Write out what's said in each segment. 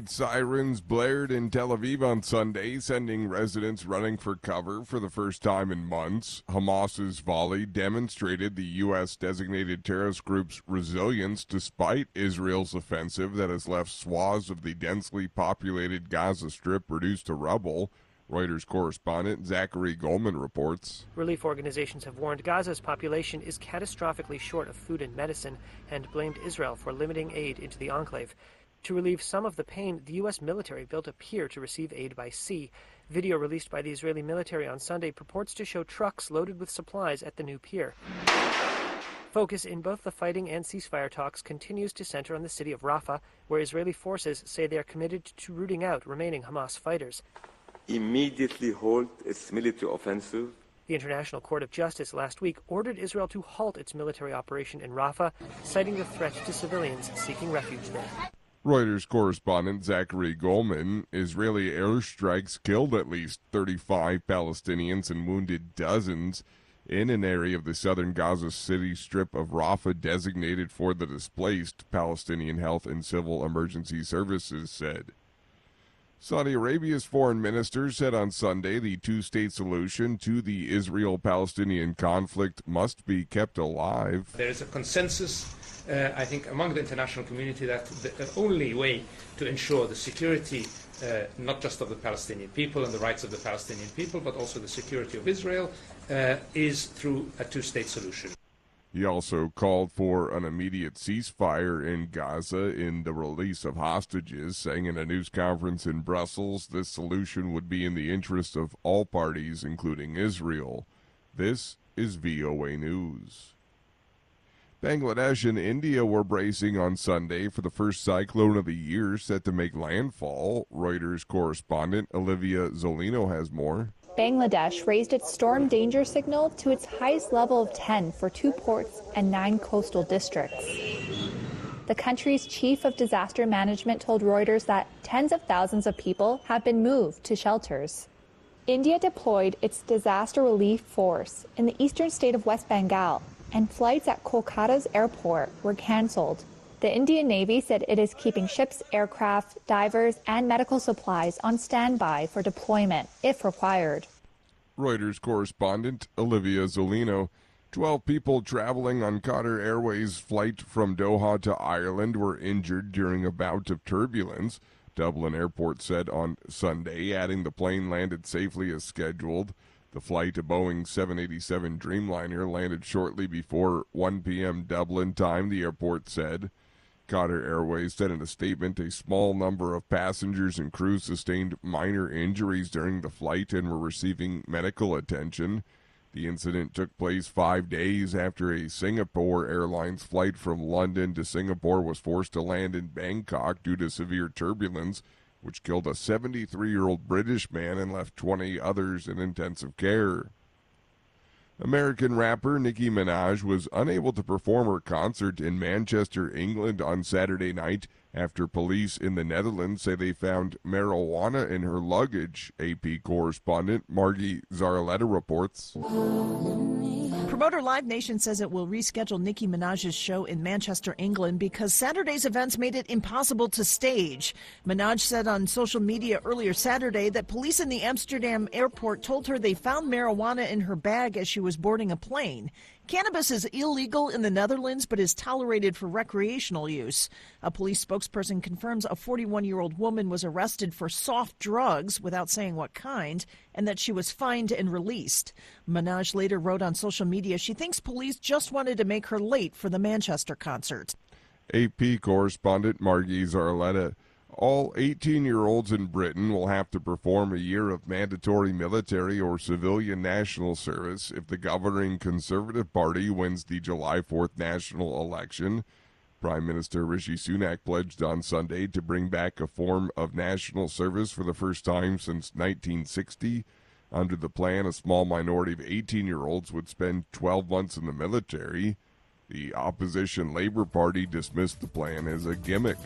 night sirens blared in Tel Aviv on Sunday, sending residents running for cover for the first time in months. Hamas's volley demonstrated the U.S. designated terrorist group's resilience despite Israel's offensive that has left swaths of the densely populated Gaza Strip reduced to rubble. Reuters correspondent Zachary Goldman reports. Relief organizations have warned Gaza's population is catastrophically short of food and medicine and blamed Israel for limiting aid into the enclave. To relieve some of the pain, the U.S. military built a pier to receive aid by sea. Video released by the Israeli military on Sunday purports to show trucks loaded with supplies at the new pier. Focus in both the fighting and ceasefire talks continues to center on the city of Rafah, where Israeli forces say they are committed to rooting out remaining Hamas fighters. Immediately halt its military offensive. The International Court of Justice last week ordered Israel to halt its military operation in Rafah, citing the threat to civilians seeking refuge there. Reuters correspondent Zachary Goldman. Israeli airstrikes killed at least 35 Palestinians and wounded dozens in an area of the southern Gaza City strip of Rafah designated for the displaced, Palestinian Health and Civil Emergency Services said. Saudi Arabia's foreign minister said on Sunday the two-state solution to the Israel-Palestinian conflict must be kept alive. There is a consensus, I think, among the international community that the only way to ensure the security, not just of the Palestinian people and the rights of the Palestinian people, but also the security of Israel, is through a two-state solution. He also called for an immediate ceasefire in Gaza in the release of hostages, saying in a news conference in Brussels this solution would be in the interest of all parties, including Israel. This is VOA News. Bangladesh and India were bracing on Sunday for the first cyclone of the year set to make landfall. Reuters correspondent Olivia Zolino has more. Bangladesh raised its storm danger signal to its highest level of 10 for 2 ports and 9 coastal districts. The country's chief of disaster management told Reuters that tens of thousands of people have been moved to shelters. India deployed its disaster relief force in the eastern state of West Bengal, and flights at Kolkata's airport were cancelled. The Indian Navy said it is keeping ships, aircraft, divers, and medical supplies on standby for deployment if required. Reuters correspondent Olivia Zolino. 12 people traveling on Qatar Airways' flight from Doha to Ireland were injured during a bout of turbulence, Dublin Airport said on Sunday, adding the plane landed safely as scheduled. The flight, a Boeing 787 Dreamliner, landed shortly before 1 p.m. Dublin time, the airport said. Qatar Airways said in a statement a small number of passengers and crew sustained minor injuries during the flight and were receiving medical attention. The incident took place 5 days after a Singapore Airlines flight from London to Singapore was forced to land in Bangkok due to severe turbulence, which killed a 73-year-old British man and left 20 others in intensive care. American rapper Nicki Minaj was unable to perform her concert in Manchester, England on Saturday night after police in the Netherlands say they found marijuana in her luggage, AP correspondent Margie Zarletta reports. Promoter Live Nation says it will reschedule Nicki Minaj's show in Manchester, England, because Saturday's events made it impossible to stage. Minaj said on social media earlier Saturday that police in the Amsterdam airport told her they found marijuana in her bag as she was boarding a plane. Cannabis is illegal in the Netherlands but is tolerated for recreational use. A police spokesperson confirms a 41-year-old woman was arrested for soft drugs without saying what kind, and that she was fined and released. Minaj later wrote on social media she thinks police just wanted to make her late for the Manchester concert. AP correspondent Margie Zarletta. All 18-year-olds in Britain will have to perform a year of mandatory military or civilian national service if the governing Conservative Party wins the July 4th national election. Prime Minister Rishi Sunak pledged on Sunday to bring back a form of national service for the first time since 1960. Under the plan, a small minority of 18-year-olds would spend 12 months in the military. The opposition Labour Party dismissed the plan as a gimmick.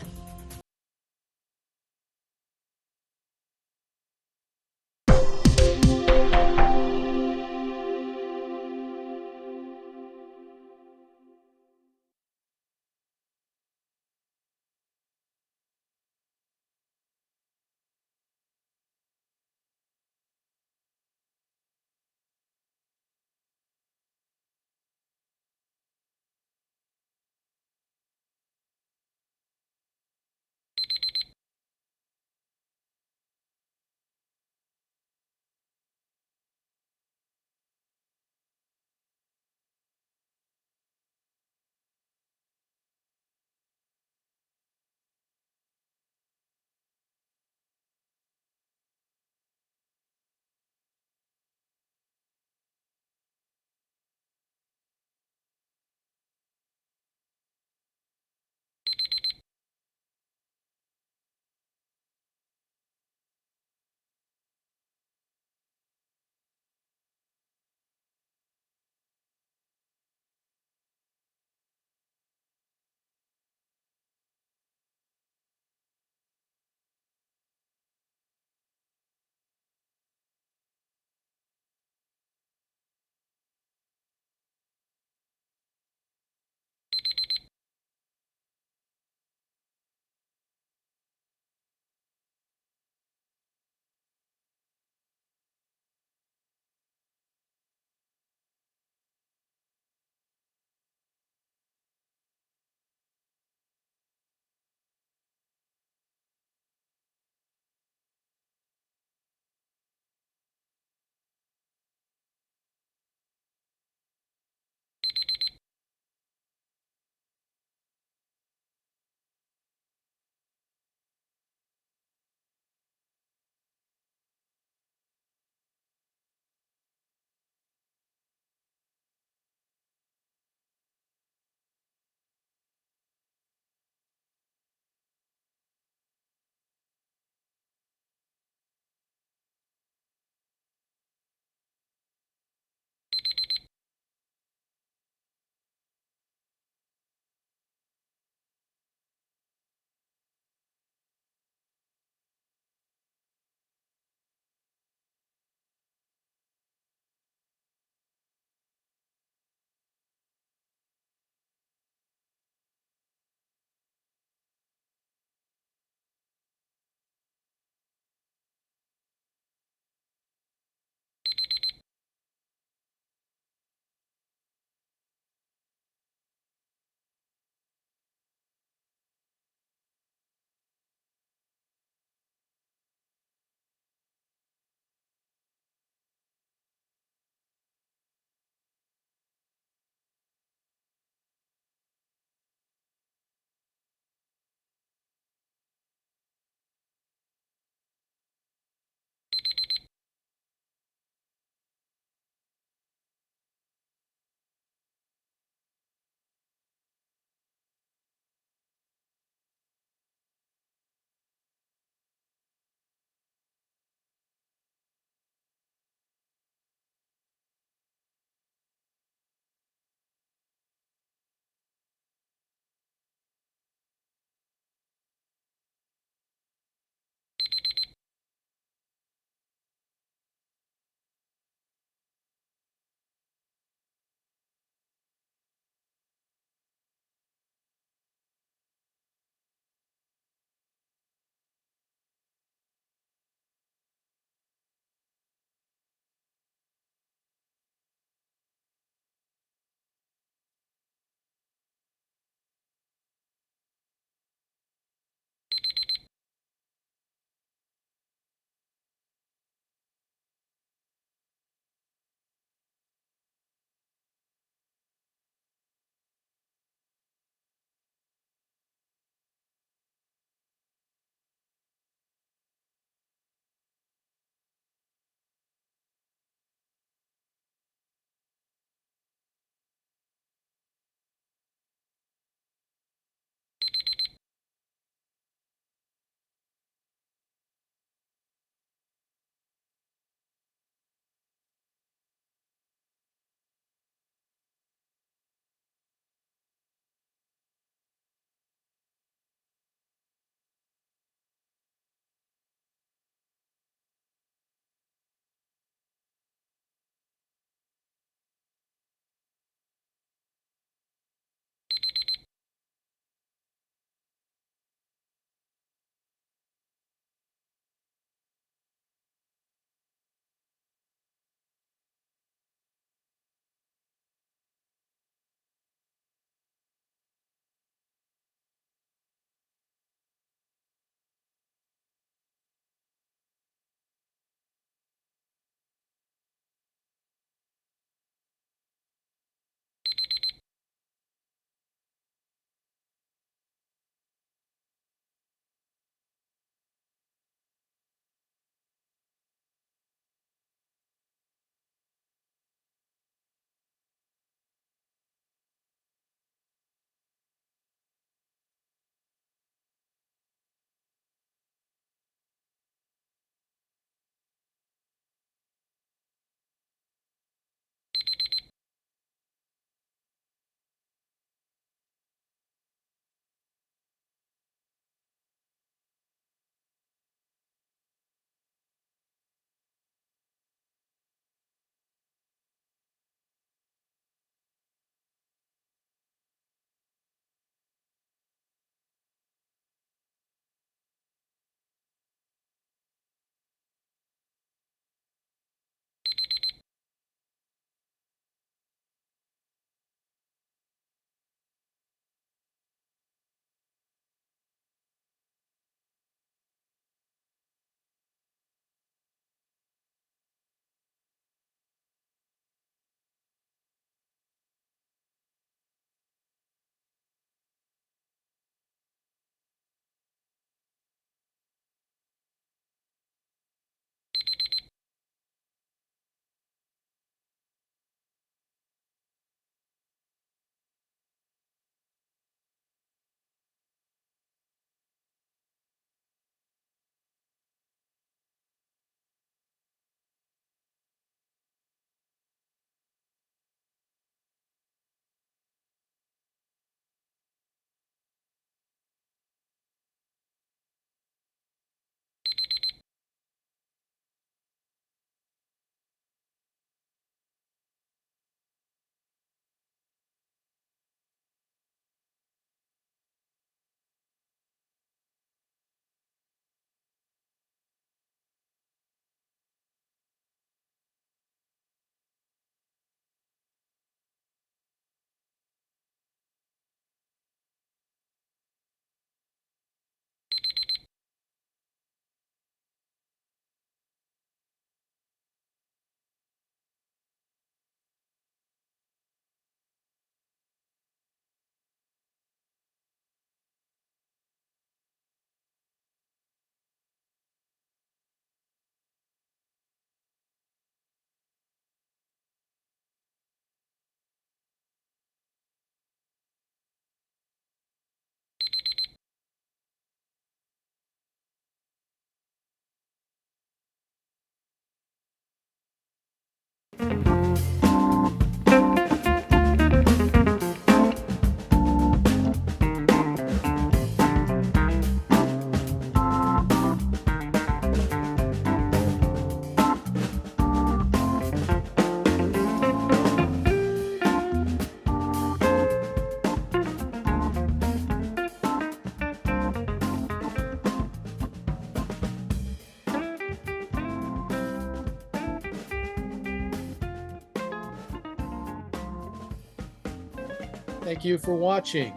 Thank you for watching.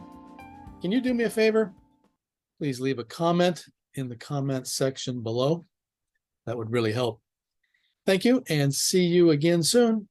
Can you do me a favor? Please leave a comment in the comments section below. That would really help. Thank you, and see you again soon.